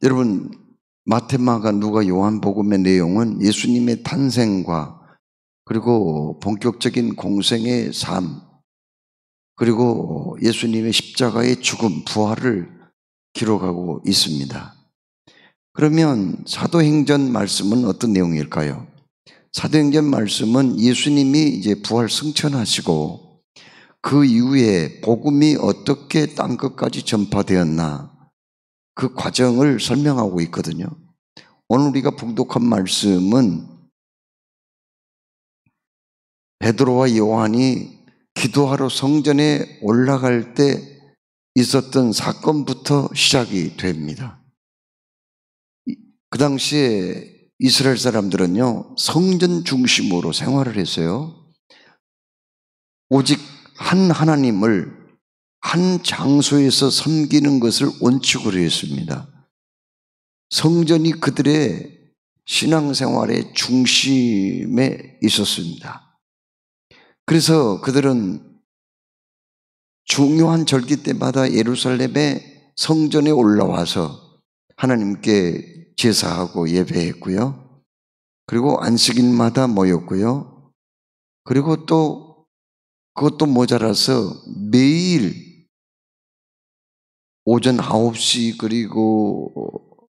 여러분, 마태마가 누가 요한복음의 내용은 예수님의 탄생과 그리고 본격적인 공생의 삶, 그리고 예수님의 십자가의 죽음, 부활을 기록하고 있습니다. 그러면 사도행전 말씀은 어떤 내용일까요? 사도행전 말씀은 예수님이 이제 부활 승천하시고 그 이후에 복음이 어떻게 땅 끝까지 전파되었나 그 과정을 설명하고 있거든요. 오늘 우리가 봉독한 말씀은 베드로와 요한이 기도하러 성전에 올라갈 때 있었던 사건부터 시작이 됩니다. 그 당시에 이스라엘 사람들은요, 성전 중심으로 생활을 했어요. 오직 한 하나님을 한 장소에서 섬기는 것을 원칙으로 했습니다. 성전이 그들의 신앙생활의 중심에 있었습니다. 그래서 그들은 중요한 절기 때마다 예루살렘의 성전에 올라와서 하나님께 제사하고 예배했고요. 그리고 안식일마다 모였고요. 그리고 또 그것도 모자라서 매일 오전 9시 그리고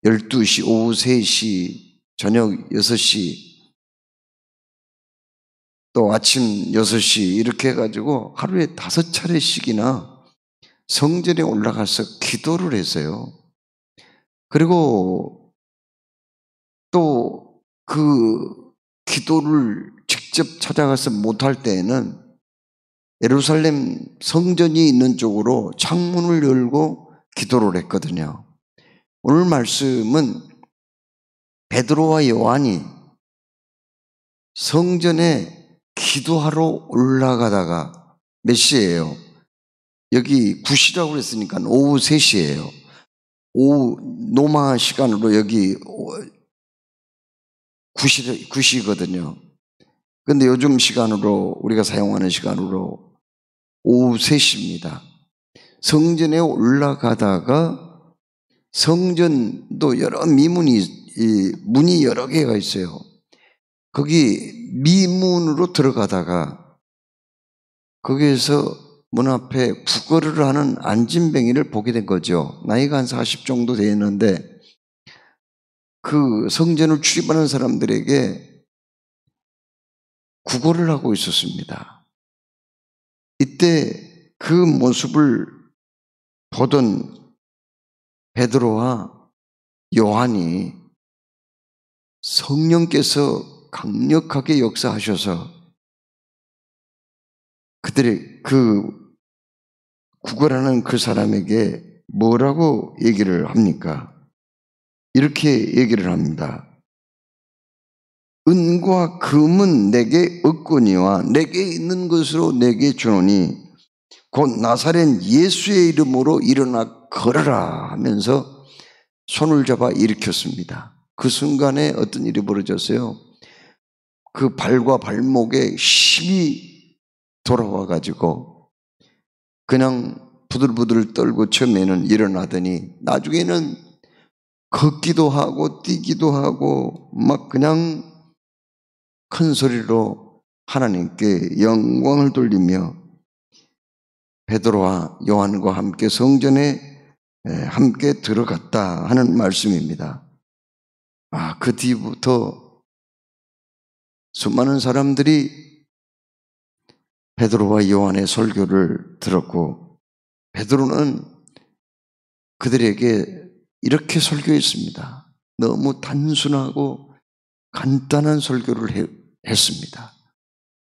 12시, 오후 3시, 저녁 6시 또 아침 6시 이렇게 해가지고 하루에 5차례씩이나 성전에 올라가서 기도를 했어요. 그리고 또 그 기도를 직접 찾아가서 못할 때에는 예루살렘 성전이 있는 쪽으로 창문을 열고 기도를 했거든요. 오늘 말씀은 베드로와 요한이 성전에 기도하러 올라가다가 몇 시예요? 여기 9시라고 그랬으니까 오후 3시예요. 오후 노마 시간으로 여기 9시거든요. 근데 요즘 시간으로 우리가 사용하는 시간으로 오후 3시입니다. 성전에 올라가다가 성전도 여러 문이 여러 개가 있어요. 거기 미문으로 들어가다가 거기에서 문 앞에 구걸을 하는 안진뱅이를 보게 된 거죠. 나이가 한 40 정도 되었는데 그 성전을 출입하는 사람들에게 구걸을 하고 있었습니다. 이때 그 모습을 보던 베드로와 요한이 성령께서 강력하게 역사하셔서 그들의 그 구걸하는 그 사람에게 뭐라고 얘기를 합니까? 이렇게 얘기를 합니다. 은과 금은 내게 없거니와 내게 있는 것으로 내게 주노니 곧 나사렛 예수의 이름으로 일어나 걸어라 하면서 손을 잡아 일으켰습니다. 그 순간에 어떤 일이 벌어졌어요? 그 발과 발목에 힘이 돌아와 가지고 그냥 부들부들 떨고 처음에는 일어나더니 나중에는 걷기도 하고 뛰기도 하고 막 그냥 큰 소리로 하나님께 영광을 돌리며 베드로와 요한과 함께 성전에 함께 들어갔다 하는 말씀입니다. 그 뒤부터 수많은 사람들이 베드로와 요한의 설교를 들었고 베드로는 그들에게 이렇게 설교했습니다. 너무 단순하고 간단한 설교를 했습니다.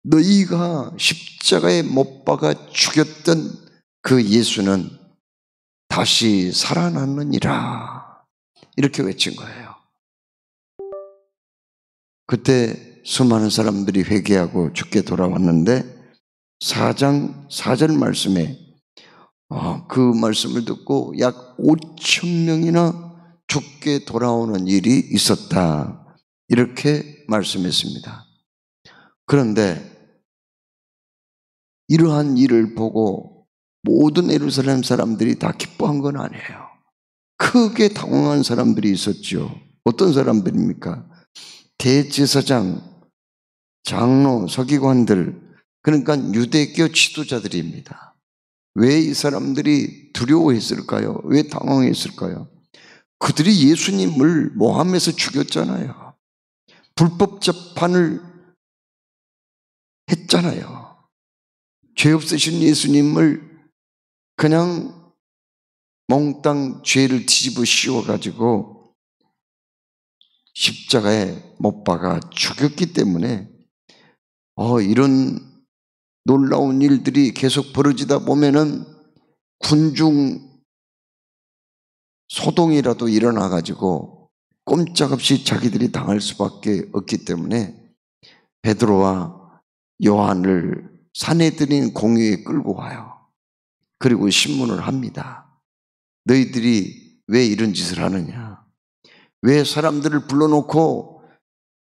너희가 십자가에 못 박아 죽였던 그 예수는 다시 살아났느니라 이렇게 외친 거예요. 그때 수많은 사람들이 회개하고 죽게 돌아왔는데 4장 4절 말씀에 그 말씀을 듣고 약 5천 명이나 죽게 돌아오는 일이 있었다 이렇게 말씀했습니다. 그런데 이러한 일을 보고 모든 예루살렘 사람들이 다 기뻐한 건 아니에요. 크게 당황한 사람들이 있었죠. 어떤 사람들입니까? 대제사장, 장로, 서기관들, 그러니까 유대교 지도자들입니다. 왜 이 사람들이 두려워했을까요? 왜 당황했을까요? 그들이 예수님을 모함해서 죽였잖아요. 불법 재판을 했잖아요. 죄 없으신 예수님을 그냥 몽땅 죄를 뒤집어 씌워가지고 십자가에 못 박아 죽였기 때문에 이런 놀라운 일들이 계속 벌어지다 보면은 군중 소동이라도 일어나가지고 꼼짝없이 자기들이 당할 수밖에 없기 때문에 베드로와 요한을 사내들인 공회에 끌고 와요. 그리고 신문을 합니다. 너희들이 왜 이런 짓을 하느냐? 왜 사람들을 불러놓고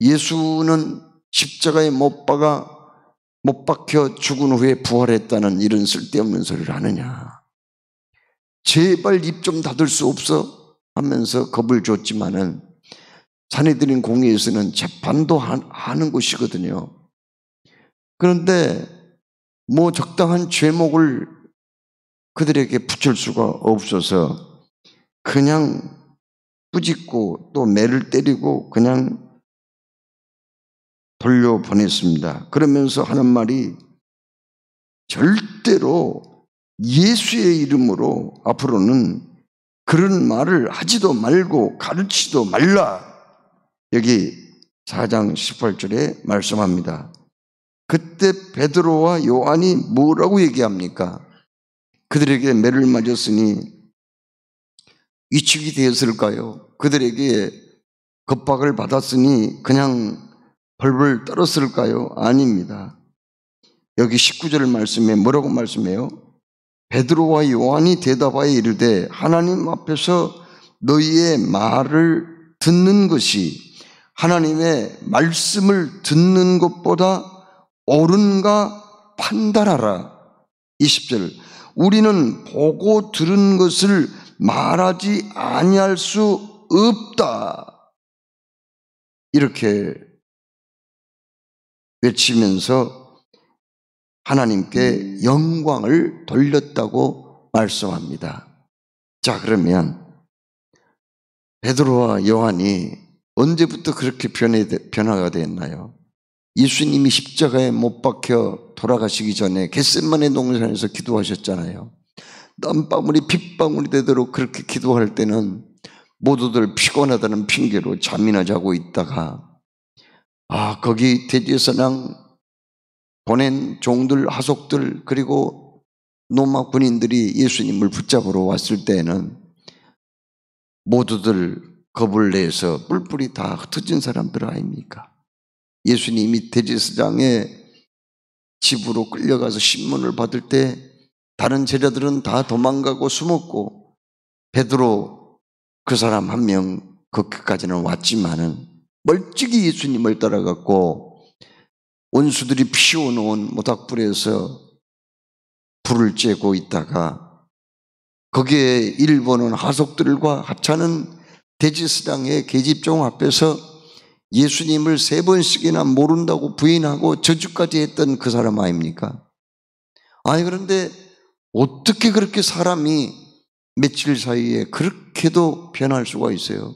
예수는 십자가에 못 박혀 죽은 후에 부활했다는 이런 쓸데없는 소리를 하느냐? 제발 입 좀 닫을 수 없어? 하면서 겁을 줬지만은 사내들인 공회에서는 재판도 하는 곳이거든요. 그런데 뭐 적당한 죄목을 그들에게 붙일 수가 없어서 그냥 꾸짖고 또 매를 때리고 그냥 돌려보냈습니다. 그러면서 하는 말이 절대로 예수의 이름으로 앞으로는 그런 말을 하지도 말고 가르치지도 말라. 여기 4장 18절에 말씀합니다. 그때 베드로와 요한이 뭐라고 얘기합니까? 그들에게 매를 맞았으니 위축이 되었을까요? 그들에게 겁박을 받았으니 그냥 벌벌 떨었을까요? 아닙니다. 여기 19절 말씀에 뭐라고 말씀해요? 베드로와 요한이 대답하여 이르되 하나님 앞에서 너희의 말을 듣는 것이 하나님의 말씀을 듣는 것보다 옳은가 판단하라. 20절 우리는 보고 들은 것을 말하지 아니할 수 없다. 이렇게 외치면서 하나님께 영광을 돌렸다고 말씀합니다. 자, 그러면 베드로와 요한이 언제부터 그렇게 변화가 됐나요? 예수님이 십자가에 못 박혀 돌아가시기 전에 겟세마네 동산에서 기도하셨잖아요. 땀방울이 핏방울이 되도록 그렇게 기도할 때는 모두들 피곤하다는 핑계로 잠이나 자고 있다가 거기 대제사장 보낸 종들, 하속들 그리고 로마 군인들이 예수님을 붙잡으러 왔을 때에는 모두들 겁을 내서 뿔뿔이 다 흩어진 사람들 아닙니까? 예수님이 대제사장의 집으로 끌려가서 신문을 받을 때 다른 제자들은 다 도망가고 숨었고 베드로 그 사람 한 명 거기까지는 왔지만은 멀찍이 예수님을 따라갔고 원수들이 피워놓은 모닥불에서 불을 쬐고 있다가 거기에 일본은 하속들과 합차는 대제사장의 계집종 앞에서 예수님을 3번씩이나 모른다고 부인하고 저주까지 했던 그 사람 아닙니까? 그런데 어떻게 그렇게 사람이 며칠 사이에 그렇게도 변할 수가 있어요?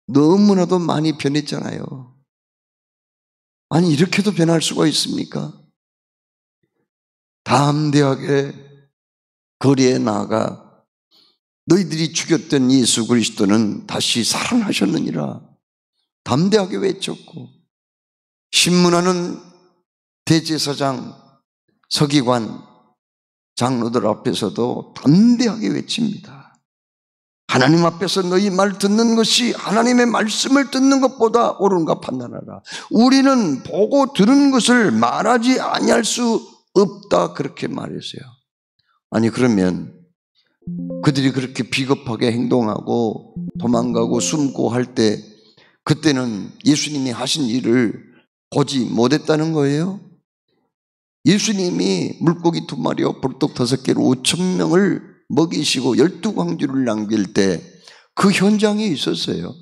너무나도 많이 변했잖아요. 이렇게도 변할 수가 있습니까? 담대하게 거리에 나아가 너희들이 죽였던 예수 그리스도는 다시 살아나셨느니라 담대하게 외쳤고 신문하는 대제사장, 서기관, 장로들 앞에서도 담대하게 외칩니다. 하나님 앞에서 너희 말 듣는 것이 하나님의 말씀을 듣는 것보다 옳은가 판단하라. 우리는 보고 들은 것을 말하지 아니할 수 없다 그렇게 말했어요. 그러면 그들이 그렇게 비겁하게 행동하고 도망가고 숨고 할 때 그때는 예수님이 하신 일을 보지 못했다는 거예요? 예수님이 물고기 2마리와 볼떡 5개로 5,000명을 먹이시고 12광주를 남길 때 그 현장에 있었어요.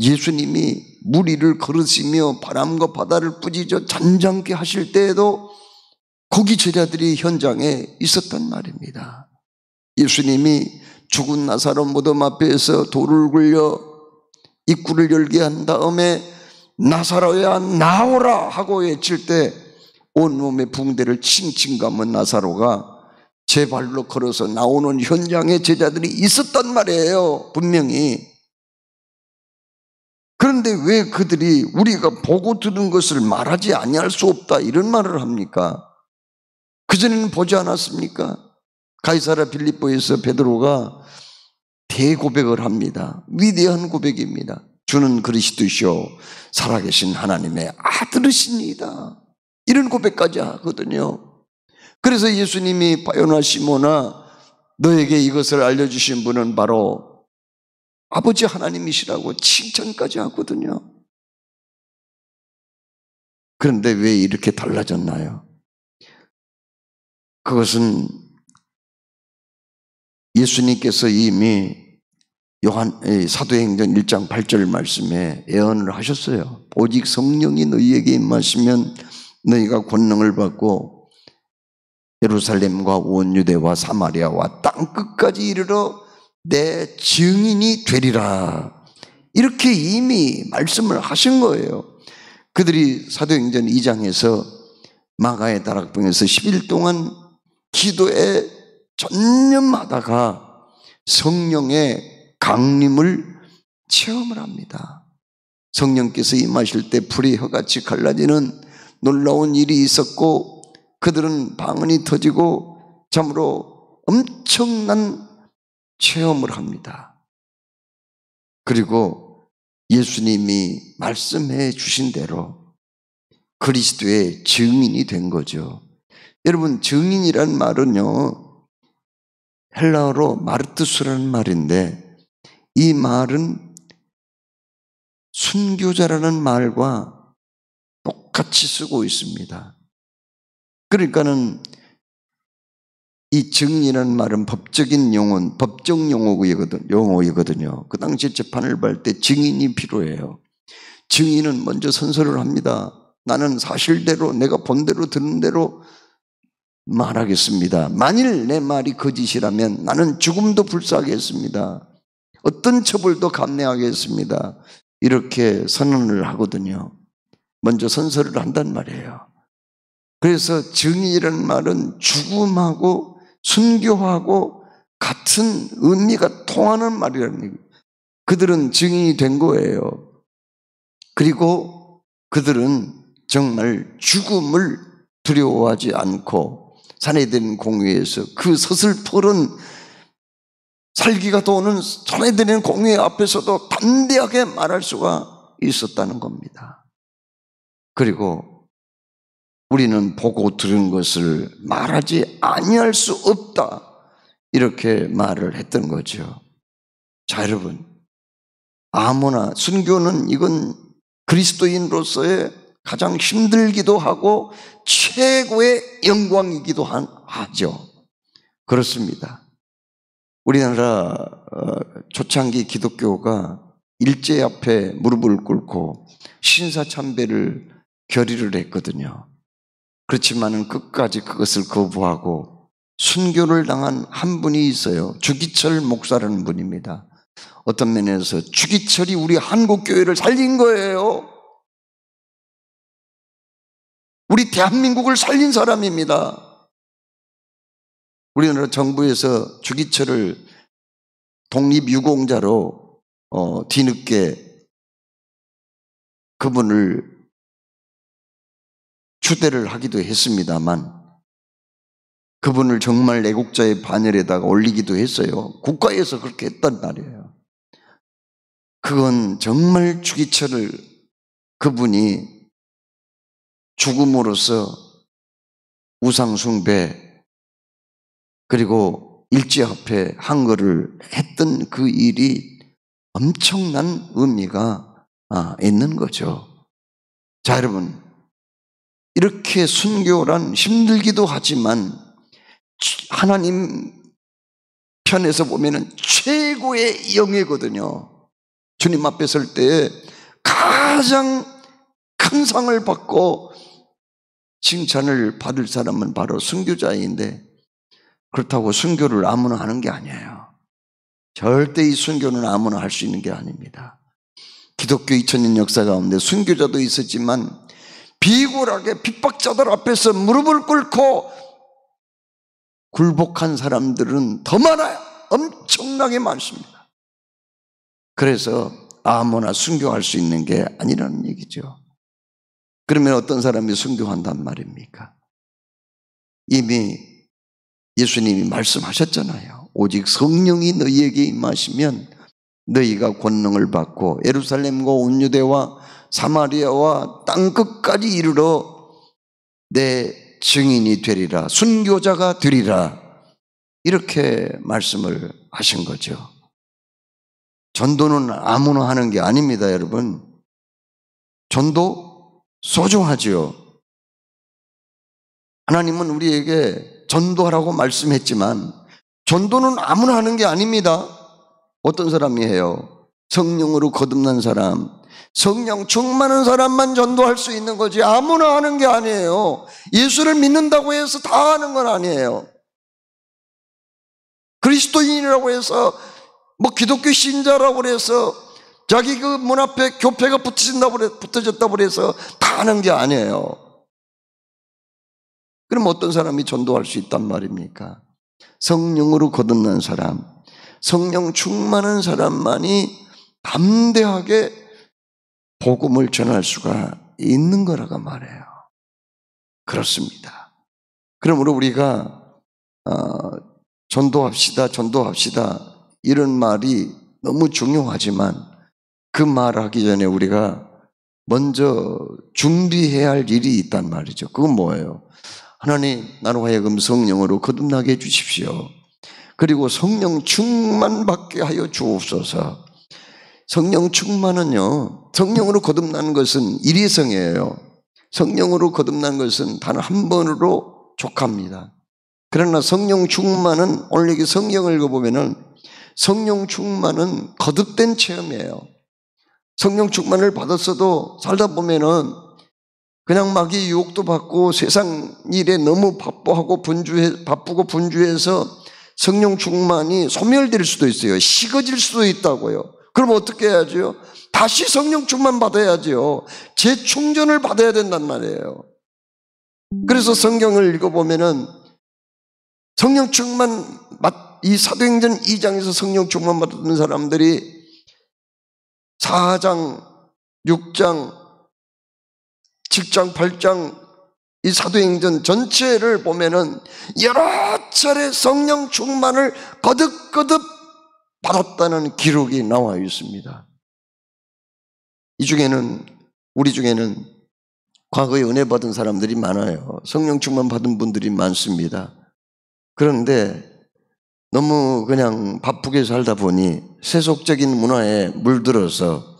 예수님이 무리를 걸으시며 바람과 바다를 꾸짖어 잔잔케 하실 때에도 거기 제자들이 현장에 있었단 말입니다. 예수님이 죽은 나사로 무덤 앞에서 돌을 굴려 입구를 열게 한 다음에 나사로야 나오라 하고 외칠 때 온몸의 붕대를 칭칭 감은 나사로가 제 발로 걸어서 나오는 현장에 제자들이 있었단 말이에요. 분명히. 그런데 왜 그들이 우리가 보고 들은 것을 말하지 아니할 수 없다 이런 말을 합니까? 그전에는 보지 않았습니까? 가이사랴 빌립보에서 베드로가 대고백을 합니다. 위대한 고백입니다. 주는 그리스도시요 살아계신 하나님의 아들이십니다. 이런 고백까지 하거든요. 그래서 예수님이 바요나 시몬아 너에게 이것을 알려주신 분은 바로 아버지 하나님이시라고 칭찬까지 하거든요. 그런데 왜 이렇게 달라졌나요? 그것은 예수님께서 이미 사도행전 1장 8절 말씀에 예언을 하셨어요. 오직 성령이 너희에게 임하시면 너희가 권능을 받고 예루살렘과 온 유대와 사마리아와 땅끝까지 이르러 내 증인이 되리라. 이렇게 이미 말씀을 하신 거예요. 그들이 사도행전 2장에서 마가의 다락방에서 10일 동안 기도에 전념하다가 성령의 강림을 체험을 합니다. 성령께서 임하실 때 불이 혀같이 갈라지는 놀라운 일이 있었고 그들은 방언이 터지고 참으로 엄청난 체험을 합니다. 그리고 예수님이 말씀해 주신 대로 그리스도의 증인이 된 거죠. 여러분, 증인이란 말은요 헬라어로 마르투스라는 말인데 이 말은 순교자라는 말과 똑같이 쓰고 있습니다. 그러니까는 이 증인이라는 말은 법적인 용어는 법정 용어이거든요. 그 당시 재판을 받을 때 증인이 필요해요. 증인은 먼저 선서를 합니다. 나는 사실대로 내가 본 대로 들은 대로 말하겠습니다. 만일 내 말이 거짓이라면 나는 죽음도 불사하겠습니다. 어떤 처벌도 감내하겠습니다. 이렇게 선언을 하거든요. 먼저 선서를 한단 말이에요. 그래서 증인이라는 말은 죽음하고 순교하고 같은 의미가 통하는 말이라는 얘기예요. 그들은 증인이 된 거예요. 그리고 그들은 정말 죽음을 두려워하지 않고 사내들인 공회에서 그 서슬퍼른 살기가 도는 사내들인 공회 앞에서도 담대하게 말할 수가 있었다는 겁니다. 그리고 우리는 보고 들은 것을 말하지 아니할 수 없다 이렇게 말을 했던 거죠. 자, 여러분, 아무나 순교는 이건 그리스도인으로서의 가장 힘들기도 하고 최고의 영광이기도 하죠. 그렇습니다. 우리나라 초창기 기독교가 일제 앞에 무릎을 꿇고 신사참배를 결의를 했거든요. 그렇지만은 끝까지 그것을 거부하고 순교를 당한 한 분이 있어요. 주기철 목사라는 분입니다. 어떤 면에서 주기철이 우리 한국교회를 살린 거예요. 우리 대한민국을 살린 사람입니다. 우리나라 정부에서 주기철을 독립유공자로 뒤늦게 그분을 추대를 하기도 했습니다만 그분을 정말 애국자의 반열에다가 올리기도 했어요. 국가에서 그렇게 했단 말이에요. 그건 정말 주기철을 그분이 죽음으로써 우상숭배 그리고 일제화폐 한 거를 했던 그 일이 엄청난 의미가 있는 거죠. 자, 여러분, 이렇게 순교란 힘들기도 하지만 하나님 편에서 보면은 최고의 영예거든요. 주님 앞에 설 때 가장 큰 상을 받고 칭찬을 받을 사람은 바로 순교자인데, 그렇다고 순교를 아무나 하는 게 아니에요. 절대 이 순교는 아무나 할 수 있는 게 아닙니다. 기독교 2000년 역사 가운데 순교자도 있었지만 비굴하게 핍박자들 앞에서 무릎을 꿇고 굴복한 사람들은 더 많아요. 엄청나게 많습니다. 그래서 아무나 순교할 수 있는 게 아니라는 얘기죠. 그러면 어떤 사람이 순교한단 말입니까? 이미 예수님이 말씀하셨잖아요. 오직 성령이 너희에게 임하시면 너희가 권능을 받고 예루살렘과 온 유대와 사마리아와 땅끝까지 이르러 내 증인이 되리라, 순교자가 되리라, 이렇게 말씀을 하신 거죠. 전도는 아무나 하는 게 아닙니다, 여러분. 전도 소중하지요. 하나님은 우리에게 전도하라고 말씀했지만 전도는 아무나 하는 게 아닙니다. 어떤 사람이 해요? 성령으로 거듭난 사람, 성령 충만한 사람만 전도할 수 있는 거지 아무나 하는 게 아니에요. 예수를 믿는다고 해서 다 하는 건 아니에요. 그리스도인이라고 해서 기독교 신자라고 해서 자기 그 문 앞에 교패가 붙어졌다고 해서 다 하는 게 아니에요. 그럼 어떤 사람이 전도할 수 있단 말입니까? 성령으로 거듭난 사람, 성령 충만한 사람만이 담대하게 복음을 전할 수가 있는 거라고 말해요. 그렇습니다. 그러므로 우리가 전도합시다 이런 말이 너무 중요하지만 그 말하기 전에 우리가 먼저 준비해야 할 일이 있단 말이죠. 그건 뭐예요? 하나님, 나로 하여금 성령으로 거듭나게 해주십시오. 그리고 성령 충만 받게 하여 주옵소서. 성령 충만은요, 성령으로 거듭나는 것은 일회성이에요. 성령으로 거듭난 것은 단 한 번으로 족합니다. 그러나 성령 충만은, 오늘 여기 성경을 읽어보면은 성령 충만은 거듭된 체험이에요. 성령 충만을 받았어도 살다 보면은 그냥 마귀 유혹도 받고 세상 일에 너무 바쁘고 분주해서 성령 충만이 소멸될 수도 있어요. 식어질 수도 있다고요. 그럼 어떻게 해야죠? 다시 성령 충만 받아야죠. 재충전을 받아야 된단 말이에요. 그래서 성경을 읽어보면은 성령 충만, 이 사도행전 2장에서 성령 충만 받았던 사람들이 4장, 6장, 7장, 8장 이 사도행전 전체를 보면은 여러 차례 성령 충만을 거듭거듭 받았다는 기록이 나와 있습니다. 우리 중에는 과거에 은혜 받은 사람들이 많아요. 성령 충만 받은 분들이 많습니다. 그런데 너무 그냥 바쁘게 살다 보니 세속적인 문화에 물들어서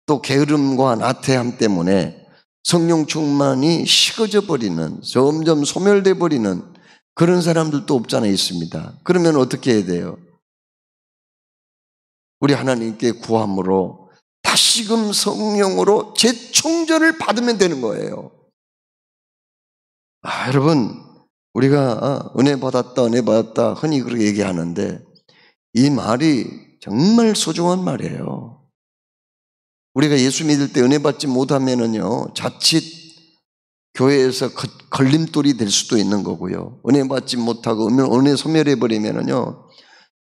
또 게으름과 나태함 때문에 성령 충만이 식어져 버리는, 점점 소멸돼 버리는 그런 사람들도 없잖아 있습니다. 그러면 어떻게 해야 돼요? 우리 하나님께 구함으로 다시금 성령으로 재충전을 받으면 되는 거예요. 여러분, 우리가 은혜 받았다 흔히 그렇게 얘기하는데 이 말이 정말 소중한 말이에요. 우리가 예수 믿을 때 은혜 받지 못하면은요, 자칫 교회에서 걸림돌이 될 수도 있는 거고요. 은혜 받지 못하고 은혜 소멸해버리면은요,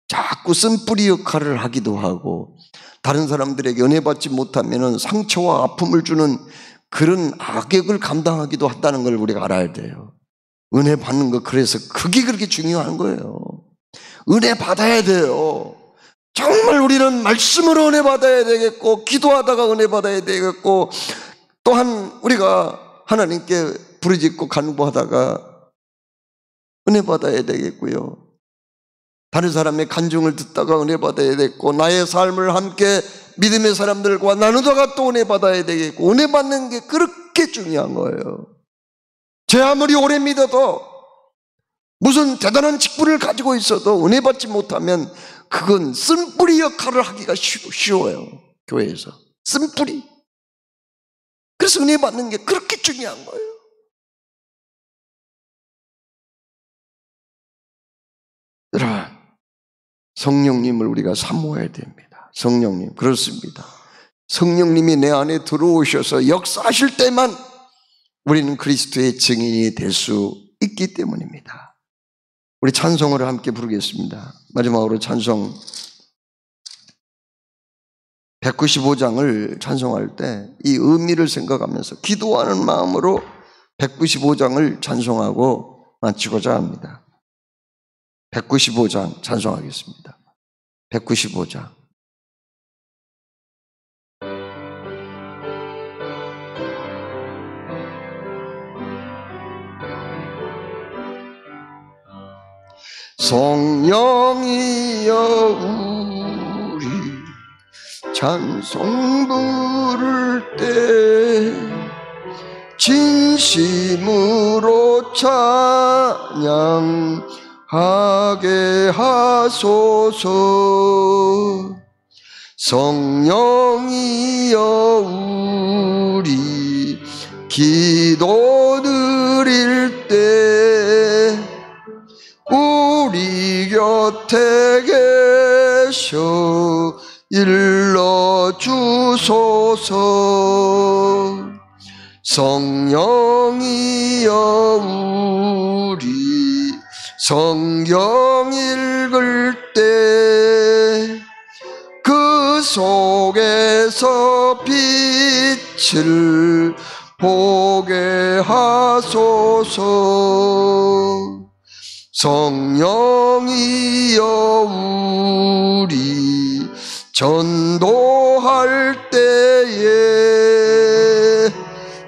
자꾸 쓴뿌리 역할을 하기도 하고, 다른 사람들에게 은혜 받지 못하면은 상처와 아픔을 주는 그런 악역을 감당하기도 한다는 걸 우리가 알아야 돼요. 은혜 받는 거, 그래서 그게 그렇게 중요한 거예요. 은혜 받아야 돼요. 정말 우리는 말씀으로 은혜 받아야 되겠고, 기도하다가 은혜 받아야 되겠고, 또한 우리가 하나님께 부르짖고 간구하다가 은혜 받아야 되겠고요. 다른 사람의 간증을 듣다가 은혜 받아야 되겠고, 나의 삶을 함께 믿음의 사람들과 나누다가 또 은혜 받아야 되겠고, 은혜 받는 게 그렇게 중요한 거예요. 제 아무리 오래 믿어도 무슨 대단한 직분을 가지고 있어도 은혜 받지 못하면 그건 쓴뿌리 역할을 하기가 쉬워요. 교회에서 쓴뿌리. 그래서 은혜 받는 게 그렇게 중요한 거예요. 여러분, 성령님을 우리가 사모해야 됩니다. 성령님, 그렇습니다. 성령님이 내 안에 들어오셔서 역사하실 때만 우리는 그리스도의 증인이 될 수 있기 때문입니다. 우리 찬송을 함께 부르겠습니다. 마지막으로 찬송 195장을 찬송할 때 이 의미를 생각하면서 기도하는 마음으로 195장을 찬송하고 마치고자 합니다. 195장 찬송하겠습니다. 195장. 성령이여 우리 찬송 부를 때 진심으로 찬양하게 하소서. 성령이여 우리 기도 드릴 때 우리 곁에 계셔 일러주소서. 성령이여 우리 성경 읽을 때 그 속에서 빛을 보게 하소서. 성령이여 우리 전도할 때에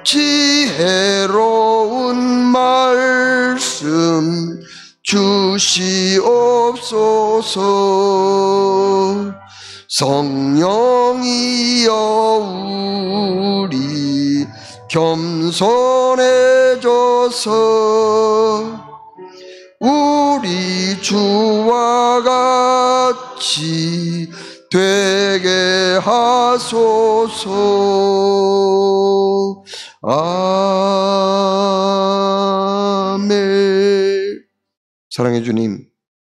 지혜로운 말씀 주시옵소서. 성령이여 우리 겸손해져서 우리 주와 같이 되게 하소서. 아멘. 사랑해 주님,